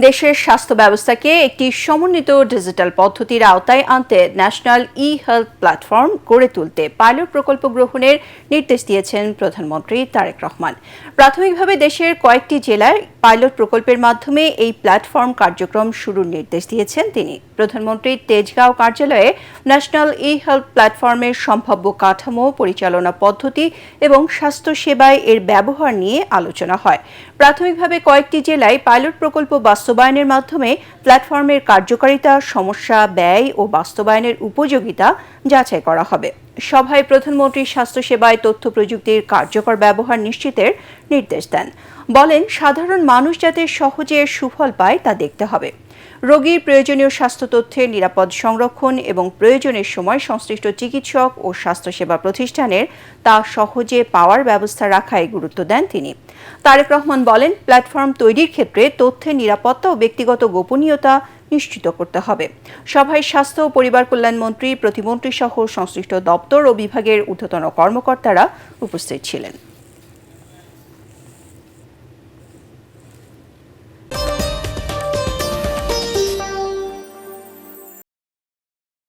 দেশের স্বাস্থ্য ব্যবস্থাকে একটি সমন্বিত ডিজিটাল পদ্ধতির আওতায় আনতে ন্যাশনাল ই-হেলথ প্ল্যাটফর্ম গড়ে তুলতে পাইলট প্রকল্প গ্রহণের নির্দেশ দিয়েছেন প্রধানমন্ত্রী তারেক রহমান। প্রাথমিকভাবে দেশের কয়েকটি জেলায় পাইলট প্রকল্পের মাধ্যমে এই প্ল্যাটফর্ম কার্যক্রম শুরুর নির্দেশ দিয়েছেন তিনি। প্রধানমন্ত্রীর তেজগাঁও কার্যালয়ে ন্যাশনাল ই-হেলথ প্ল্যাটফর্মের সম্ভাব্য কাঠামো, পরিচালনা পদ্ধতি এবং স্বাস্থ্যসেবায় এর ব্যবহার নিয়ে আলোচনা হয়। প্রাথমিকভাবে কয়েকটি জেলায় পাইলট প্রকল্প বাস্তবায়নের মাধ্যমে প্ল্যাটফর্মের কার্যকারিতা, সমস্যা, ব্যয় ও বাস্তবায়নের উপযোগিতা যাচাই করা হবে। সভায় প্রধানমন্ত্রী স্বাস্থ্যসেবায় তথ্য প্রযুক্তির কার্যকর ব্যবহার নিশ্চিতের নির্দেশ দেন। বলেন, সাধারণ মানুষ যাতে সহজে সুফল পায় তা দেখতে হবে। রোগীর প্রয়োজনীয় স্বাস্থ্য তথ্যের নিরাপদ সংরক্ষণ এবং প্রয়োজনের সময় সংশ্লিষ্ট চিকিৎসক ও স্বাস্থ্যসেবা প্রতিষ্ঠানের তা সহজে পাওয়ার ব্যবস্থা রাখায় গুরুত্ব দেন তিনি। তারেক রহমান বলেন, প্ল্যাটফর্ম তৈরির ক্ষেত্রে তথ্যের নিরাপত্তা ও ব্যক্তিগত গোপনীয়তা নিশ্চিত করতে হবে। সভায় স্বাস্থ্য ও পরিবার কল্যাণ মন্ত্রী, প্রতিমন্ত্রী সহ সংশ্লিষ্ট দপ্তর ও বিভাগের ঊর্ধ্বতন কর্মকর্তারা উপস্থিত ছিলেন।